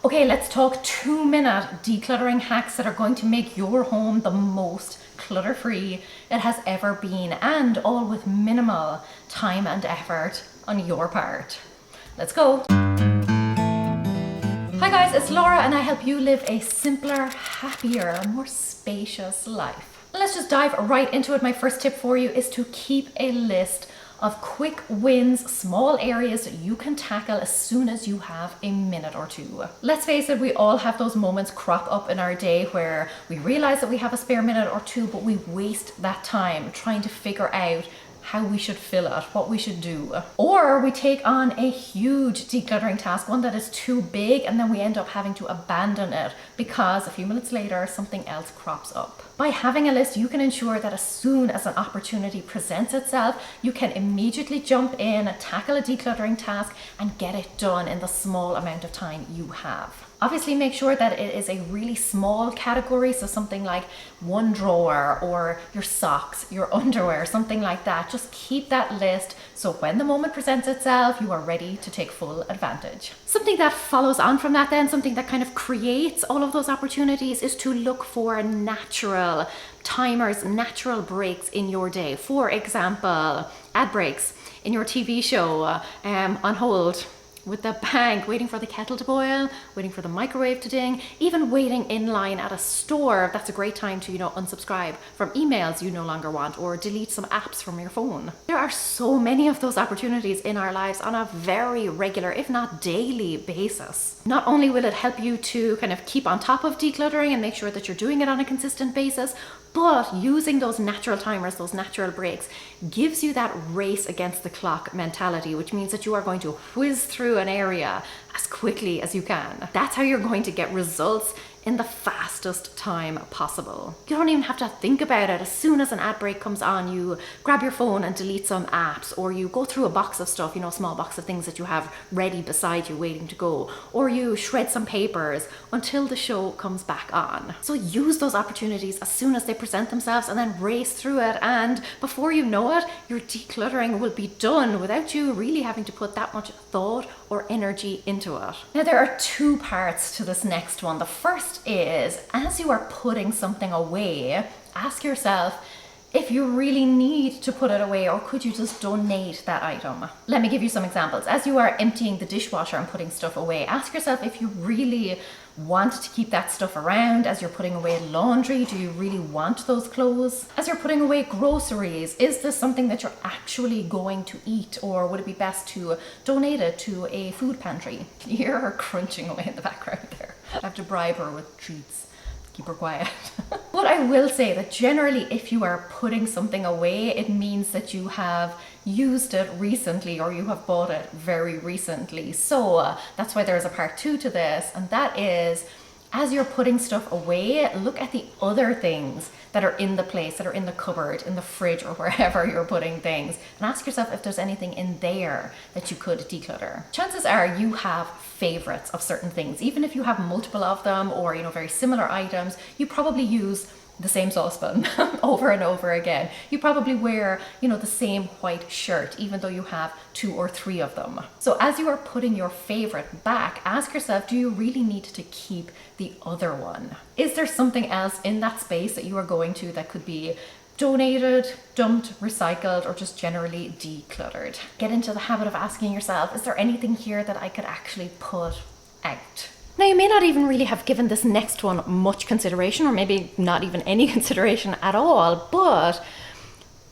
Okay, let's talk 2-minute decluttering hacks that are going to make your home the most clutter-free it has ever been, and all with minimal time and effort on your part. Let's go. Hi guys, it's Laura and I help you live a simpler, happier, more spacious life. Let's just dive right into it. My first tip for you is to keep a list of quick wins, small areas that you can tackle as soon as you have a minute or two. Let's face it, we all have those moments crop up in our day where we realize that we have a spare minute or two, but we waste that time trying to figure out how we should fill it, what we should do. Or we take on a huge decluttering task, one that is too big, and then we end up having to abandon it because a few minutes later something else crops up. By having a list, you can ensure that as soon as an opportunity presents itself, you can immediately jump in, tackle a decluttering task, and get it done in the small amount of time you have. Obviously, make sure that it is a really small category, so something like one drawer or your socks, your underwear, something like that. Just keep that list so when the moment presents itself, you are ready to take full advantage. Something that follows on from that then, something that kind of creates all of those opportunities, is to look for natural timers, natural breaks in your day. For example, ad breaks in your TV show, on hold, with the bank, waiting for the kettle to boil, waiting for the microwave to ding, even waiting in line at a store. That's a great time to, unsubscribe from emails you no longer want or delete some apps from your phone. There are so many of those opportunities in our lives on a very regular, if not daily basis. Not only will it help you to kind of keep on top of decluttering and make sure that you're doing it on a consistent basis, but using those natural timers, those natural breaks, gives you that race against the clock mentality, which means that you are going to whiz through an area as quickly as you can. That's how you're going to get results in the fastest time possible. You don't even have to think about it. As soon as an ad break comes on, you grab your phone and delete some apps, or you go through a box of stuff, a small box of things that you have ready beside you waiting to go, or you shred some papers until the show comes back on. So use those opportunities as soon as they present themselves and then race through it, and before you know it, your decluttering will be done without you really having to put that much thought or energy into it. Now, there are two parts to this next one. The first is, as you are putting something away, ask yourself if you really need to put it away, or could you just donate that item? Let me give you some examples. As you are emptying the dishwasher and putting stuff away, ask yourself if you really want to keep that stuff around. As you're putting away laundry, do you really want those clothes? As you're putting away groceries, is this something that you're actually going to eat, or would it be best to donate it to a food pantry? You hear her crunching away in the background there. I have to bribe her with treats. Keep her quiet. But I will say that generally, if you are putting something away, it means that you have used it recently or you have bought it very recently. So that's why there is a part 2 to this, and that is, as you're putting stuff away, look at the other things that are in the place, that are in the cupboard, in the fridge, or wherever you're putting things, and ask yourself if there's anything in there that you could declutter. Chances are you have favorites of certain things. Even if you have multiple of them, or very similar items, you probably use the same saucepan over and over again. You probably wear, the same white shirt, even though you have 2 or 3 of them. So as you are putting your favorite back, ask yourself, do you really need to keep the other one? Is there something else in that space that you are going to that could be donated, dumped, recycled, or just generally decluttered? Get into the habit of asking yourself, is there anything here that I could actually put out? Now, you may not even really have given this next one much consideration, or maybe not even any consideration at all, but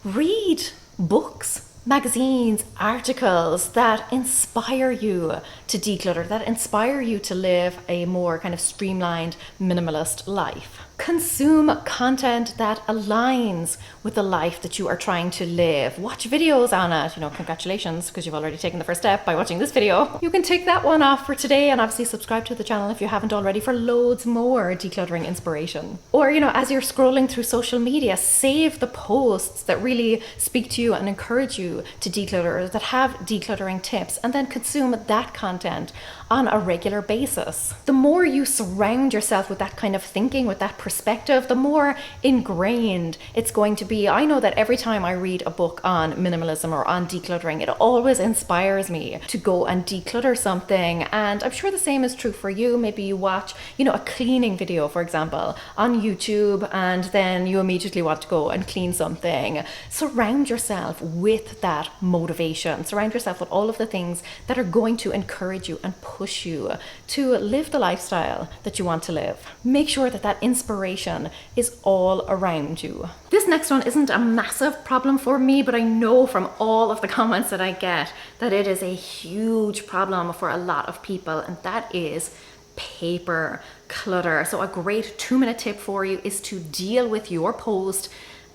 read books, magazines, articles that inspire you to declutter, that inspire you to live a more kind of streamlined, minimalist life. Consume content that aligns with the life that you are trying to live. Watch videos on it. Congratulations, because you've already taken the first step by watching this video. You can take that one off for today, and obviously subscribe to the channel if you haven't already for loads more decluttering inspiration. Or, as you're scrolling through social media, save the posts that really speak to you and encourage you to declutterers that have decluttering tips and then consume that content on a regular basis. The more you surround yourself with that kind of thinking, with that perspective, the more ingrained it's going to be. I know that every time I read a book on minimalism or on decluttering, it always inspires me to go and declutter something. And I'm sure the same is true for you. Maybe you watch, a cleaning video, for example, on YouTube, and then you immediately want to go and clean something. Surround yourself with that motivation. Surround yourself with all of the things that are going to encourage you and push you to live the lifestyle that you want to live. Make sure that inspiration is all around you. This next one isn't a massive problem for me, but I know from all of the comments that I get that it is a huge problem for a lot of people, and that is paper clutter. So a great 2-minute tip for you is to deal with your post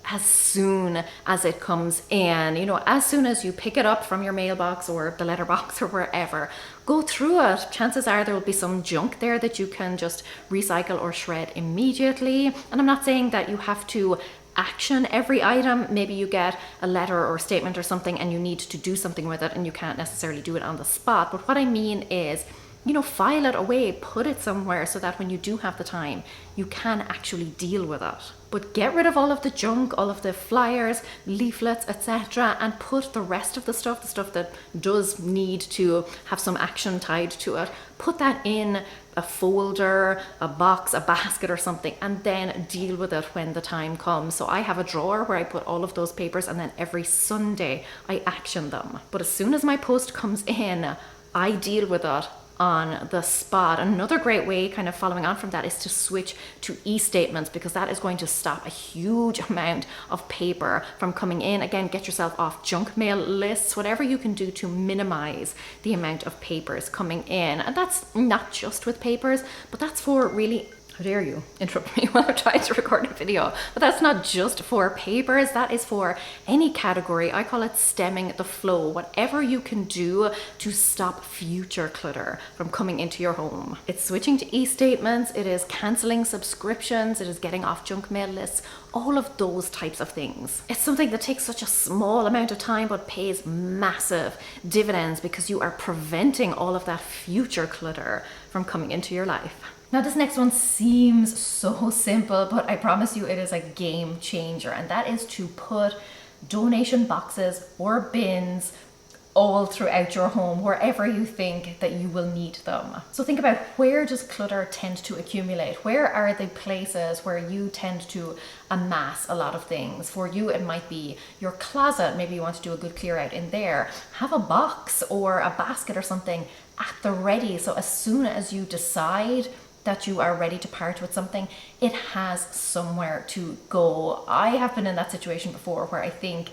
as soon as it comes in. As soon as you pick it up from your mailbox or the letterbox or wherever, go through it. Chances are there will be some junk there that you can just recycle or shred immediately. And I'm not saying that you have to action every item. Maybe you get a letter or a statement or something and you need to do something with it and you can't necessarily do it on the spot. But what I mean is, file it away, put it somewhere so that when you do have the time, you can actually deal with it. But get rid of all of the junk, all of the flyers, leaflets, etc., and put the rest of the stuff that does need to have some action tied to it, put that in a folder, a box, a basket or something, and then deal with it when the time comes. So I have a drawer where I put all of those papers, and then every Sunday I action them. But as soon as my post comes in, I deal with it on the spot. Another great way, kind of following on from that, is to switch to e-statements, because that is going to stop a huge amount of paper from coming in. Again, get yourself off junk mail lists, whatever you can do to minimize the amount of papers coming in. And that's not just with papers, but that's for really, how dare you interrupt me while I'm trying to record a video. But that's not just for papers, that is for any category. I call it stemming the flow. Whatever you can do to stop future clutter from coming into your home. It's switching to e-statements, it is canceling subscriptions, it is getting off junk mail lists, all of those types of things. It's something that takes such a small amount of time but pays massive dividends, because you are preventing all of that future clutter from coming into your life. Now, this next one seems so simple, but I promise you it is a game changer, and that is to put donation boxes or bins all throughout your home, wherever you think that you will need them. So think about, where does clutter tend to accumulate? Where are the places where you tend to amass a lot of things? For you, it might be your closet. Maybe you want to do a good clear out in there. Have a box or a basket or something at the ready, so as soon as you decide that you are ready to part with something, it has somewhere to go. I have been in that situation before where I think,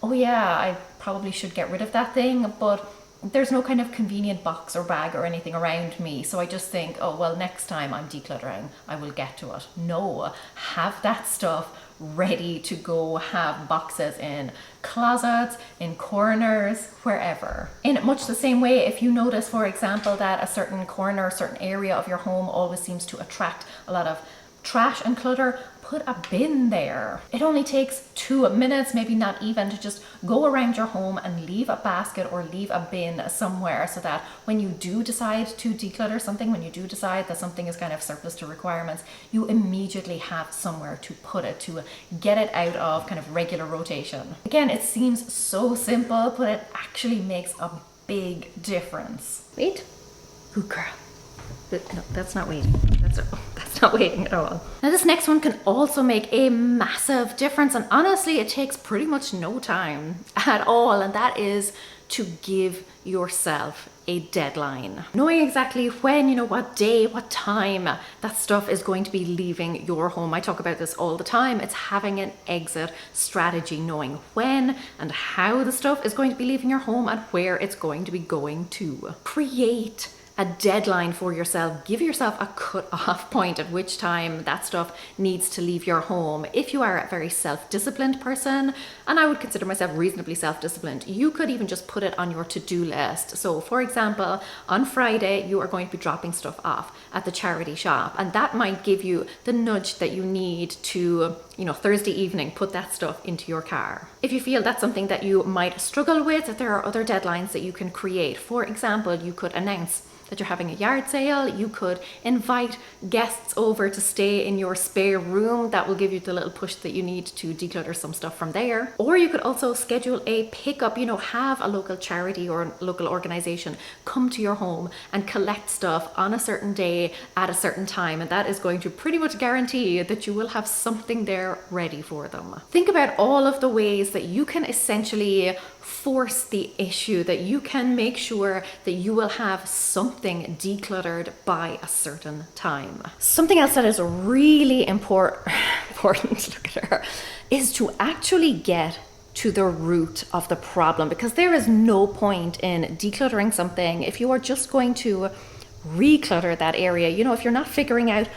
oh yeah, I probably should get rid of that thing, but there's no kind of convenient box or bag or anything around me. So I just think, oh, well, next time I'm decluttering, I will get to it. No, have that stuff ready to go. Have boxes in closets, in corners, wherever. In much the same way, if you notice, for example, that a certain corner, a certain area of your home always seems to attract a lot of trash and clutter, put a bin there. It only takes 2 minutes, maybe not even, to just go around your home and leave a basket or leave a bin somewhere, so that when you do decide to declutter something, when you do decide that something is kind of surplus to requirements, you immediately have somewhere to put it, to get it out of kind of regular rotation. Again, it seems so simple, but it actually makes a big difference. Wait. Good girl. No, that's not waiting. That's not waiting at all. Now, this next one can also make a massive difference, and honestly, it takes pretty much no time at all, and that is to give yourself a deadline. Knowing exactly when, what day, what time that stuff is going to be leaving your home. I talk about this all the time. It's having an exit strategy, knowing when and how the stuff is going to be leaving your home and where it's going to be going to. Create a deadline for yourself. Give yourself a cut-off point at which time that stuff needs to leave your home. If you are a very self-disciplined person, and I would consider myself reasonably self-disciplined, you could even just put it on your to-do list. So for example, on Friday, you are going to be dropping stuff off at the charity shop, and that might give you the nudge that you need to Thursday evening, put that stuff into your car. If you feel that's something that you might struggle with, that there are other deadlines that you can create. For example, you could announce that you're having a yard sale. You could invite guests over to stay in your spare room. That will give you the little push that you need to declutter some stuff from there. Or you could also schedule a pickup, have a local charity or local organization come to your home and collect stuff on a certain day at a certain time. And that is going to pretty much guarantee that you will have something there ready for them. Think about all of the ways that you can essentially force the issue, that you can make sure that you will have something decluttered by a certain time. Something else that is really important, look at her, is to actually get to the root of the problem, because there is no point in decluttering something if you are just going to reclutter that area. If you're not figuring out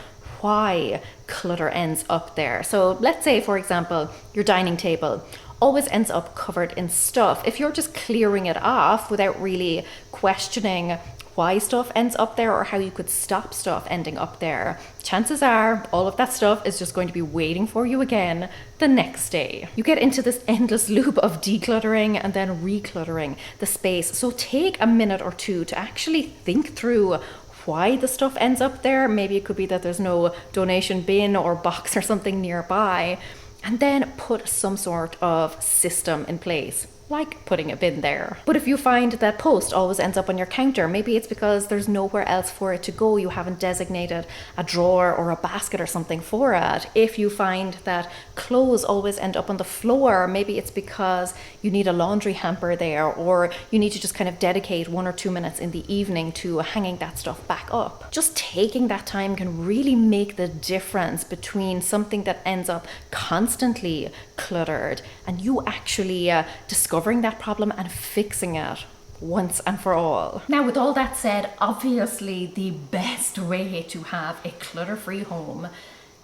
why clutter ends up there. So let's say, for example, your dining table always ends up covered in stuff. If you're just clearing it off without really questioning why stuff ends up there or how you could stop stuff ending up there, chances are all of that stuff is just going to be waiting for you again the next day. You get into this endless loop of decluttering and then recluttering the space. So take a minute or two to actually think through why the stuff ends up there. Maybe it could be that there's no donation bin or box or something nearby. And then put some sort of system in place, like putting a bin there. But if you find that post always ends up on your counter, maybe it's because there's nowhere else for it to go. You haven't designated a drawer or a basket or something for it. If you find that clothes always end up on the floor, maybe it's because you need a laundry hamper there, or you need to just kind of dedicate 1 or 2 minutes in the evening to hanging that stuff back up. Just taking that time can really make the difference between something that ends up constantly cluttered and you actually discovering that problem and fixing it once and for all. Now, with all that said, obviously the best way to have a clutter-free home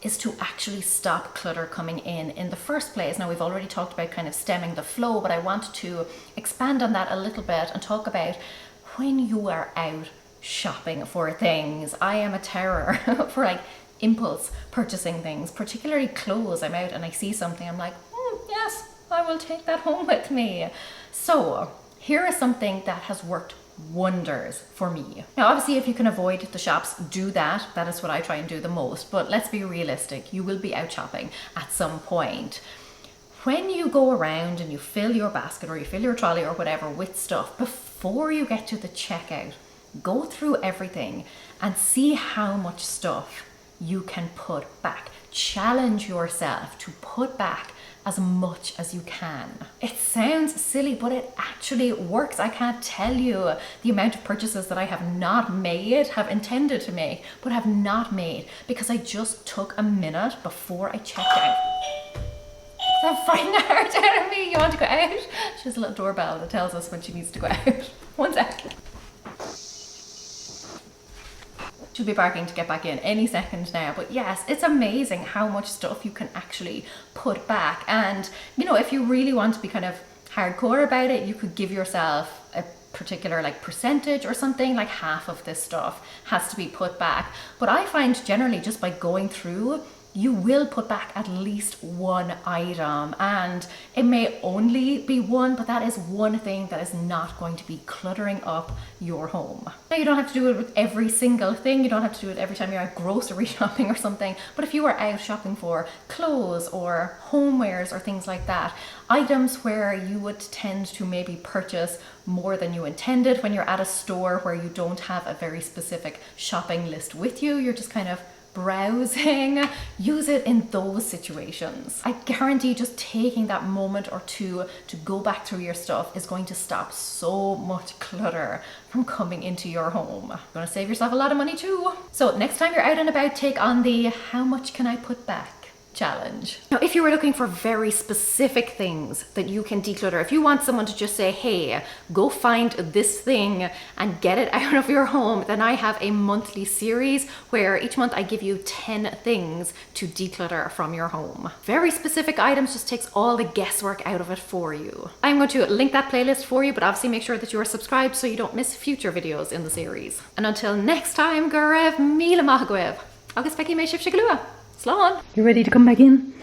is to actually stop clutter coming in the first place. Now, we've already talked about kind of stemming the flow, but I want to expand on that a little bit and talk about when you are out shopping for things. I am a terror for impulse purchasing things, particularly clothes. I'm out and I see something, I'm like, yes, I will take that home with me. So here is something that has worked wonders for me. Now, obviously, if you can avoid the shops, do that. That is what I try and do the most. But let's be realistic. You will be out shopping at some point. When you go around and you fill your basket or you fill your trolley or whatever with stuff, before you get to the checkout, go through everything and see how much stuff you can put back. Challenge yourself to put back as much as you can. It sounds silly, but it actually works. I can't tell you the amount of purchases that I have not made, have intended to make, but have not made because I just took a minute before I checked out. Is that frightening the heart out of me? You want to go out? She has a little doorbell that tells us when she needs to go out. 1 second. She'll be barking to get back in any second now. But yes, it's amazing how much stuff you can actually put back. And, if you really want to be kind of hardcore about it, you could give yourself a particular percentage or something, like half of this stuff has to be put back. But I find generally just by going through, you will put back at least one item, and it may only be one, but that is one thing that is not going to be cluttering up your home. Now, you don't have to do it with every single thing. You don't have to do it every time you're out grocery shopping or something, but if you are out shopping for clothes or homewares or things like that, items where you would tend to maybe purchase more than you intended when you're at a store where you don't have a very specific shopping list with you, you're just kind of browsing, use it in those situations. I guarantee just taking that moment or two to go back through your stuff is going to stop so much clutter from coming into your home. You're going to save yourself a lot of money too. So next time you're out and about, take on the how much can I put back challenge. Now, if you were looking for very specific things that you can declutter, if you want someone to just say, hey, go find this thing and get it out of your home, then I have a monthly series where each month I give you 10 things to declutter from your home. Very specific items, just takes all the guesswork out of it for you. I'm going to link that playlist for you, but obviously make sure that you are subscribed so you don't miss future videos in the series. And until next time, go raibh míle maith agaibh. Agus feici mé sibh se glua. Slán. You ready to come back in?